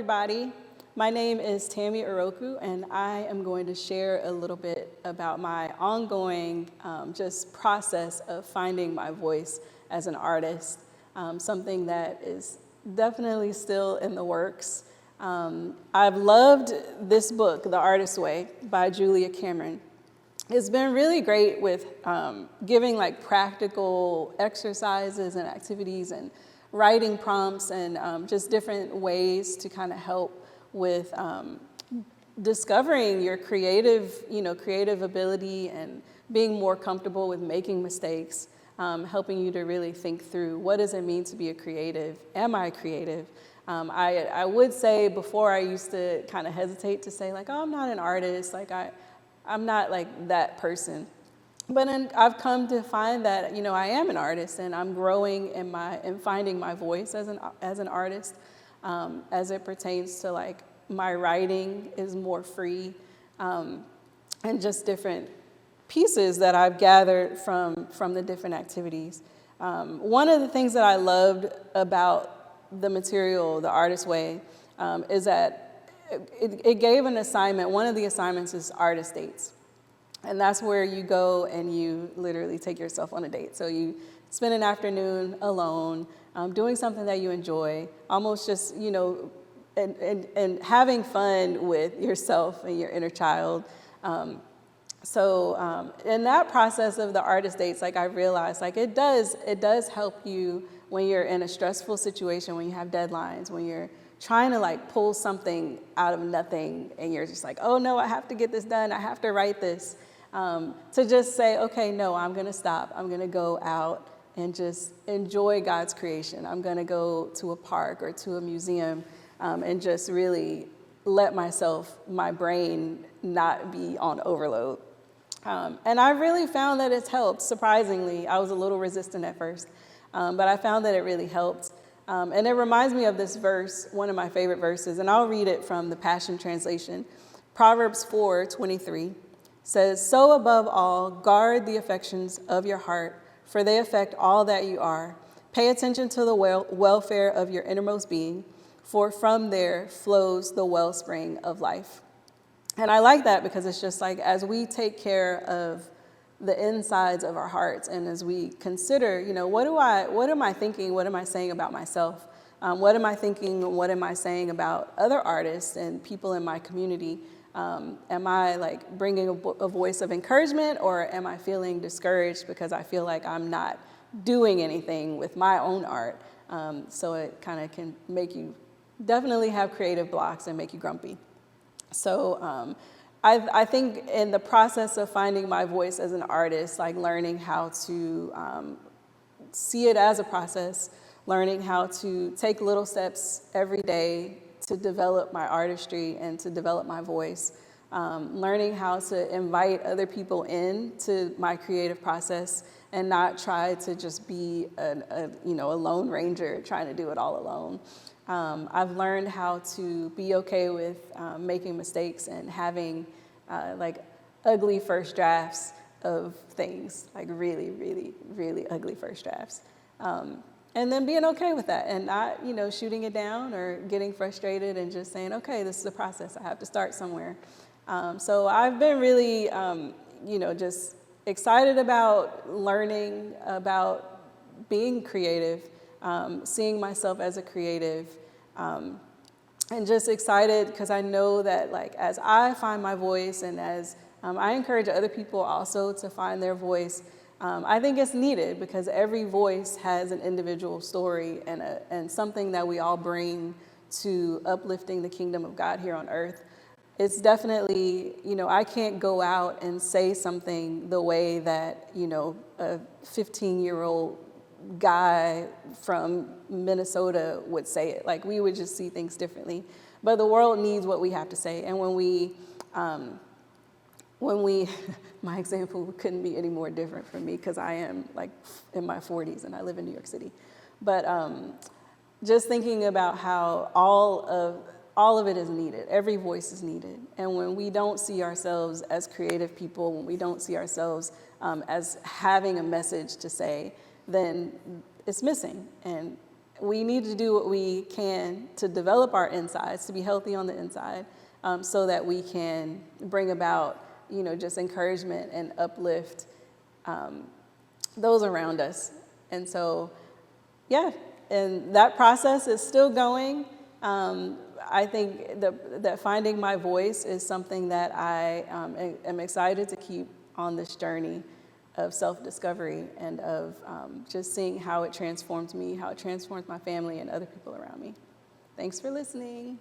everybody. My name is Tammy Oroku, and I am going to share a little bit about my ongoing just process of finding my voice as an artist, something that is definitely still in the works. I've loved this book, The Artist's Way by Julia Cameron. It's been really great with giving like practical exercises and activities and writing prompts and just different ways to kind of help with discovering your creative ability and being more comfortable with making mistakes, helping you to really think through what does it mean to be a creative? Am I creative? I would say before I used to kind of hesitate to say like, oh, I'm not an artist, like I'm not like that person. But I've come to find that, I am an artist and I'm growing in finding my voice as an artist, as it pertains to like my writing is more free, and just different pieces that I've gathered from the different activities. One of the things that I loved about the material, The Artist's Way, is that it gave an assignment. One of the assignments is artist dates. And that's where you go and you literally take yourself on a date. So you spend an afternoon alone, doing something that you enjoy, almost just, and having fun with yourself and your inner child. So in that process of the artist dates, like I realized, like it does help you when you're in a stressful situation, when you have deadlines, when you're trying to like pull something out of nothing and you're just like, oh no, I have to get this done. I have to write this. To just say, okay, no, I'm going to stop. I'm going to go out and just enjoy God's creation. I'm going to go to a park or to a museum and just really let my brain not be on overload. And I really found that it's helped. Surprisingly, I was a little resistant at first, but I found that it really helped. And it reminds me of this verse, one of my favorite verses, and I'll read it from the Passion Translation. Proverbs 4:23 says, "So above all, guard the affections of your heart, for they affect all that you are. Pay attention to the welfare of your innermost being, for from there flows the wellspring of life." And I like that because it's just like as we take care of the insides of our hearts and as we consider, what am I thinking? What am I saying about myself? What am I thinking? What am I saying about other artists and people in my community? Am I like bringing a voice of encouragement, or am I feeling discouraged because I feel like I'm not doing anything with my own art? So it kind of can make you definitely have creative blocks and make you grumpy. So I think in the process of finding my voice as an artist, like learning how to see it as a process, learning how to take little steps every day to develop my artistry and to develop my voice, learning how to invite other people into my creative process and not try to just be a lone ranger trying to do it all alone. I've learned how to be okay with making mistakes and having like ugly first drafts of things, like really, really, really ugly first drafts. And then being okay with that and not, shooting it down or getting frustrated and just saying, okay, this is a process. I have to start somewhere. So I've been really, just excited about learning about being creative, seeing myself as a creative, and just excited because I know that like as I find my voice and as I encourage other people also to find their voice, I think it's needed because every voice has an individual story and something that we all bring to uplifting the kingdom of God here on earth. It's definitely, I can't go out and say something the way that, a 15-year-old guy from Minnesota would say it. Like we would just see things differently. But the world needs what we have to say. And when we my example couldn't be any more different from me because I am like in my 40s and I live in New York City. But just thinking about how all of it is needed. Every voice is needed. And when we don't see ourselves as creative people, when we don't see ourselves as having a message to say, then it's missing. And we need to do what we can to develop our insides, to be healthy on the inside, so that we can bring about, just encouragement and uplift those around us. And so, yeah, and that process is still going. I think that finding my voice is something that I am excited to keep on this journey of self-discovery and of just seeing how it transforms me, how it transforms my family and other people around me. Thanks for listening.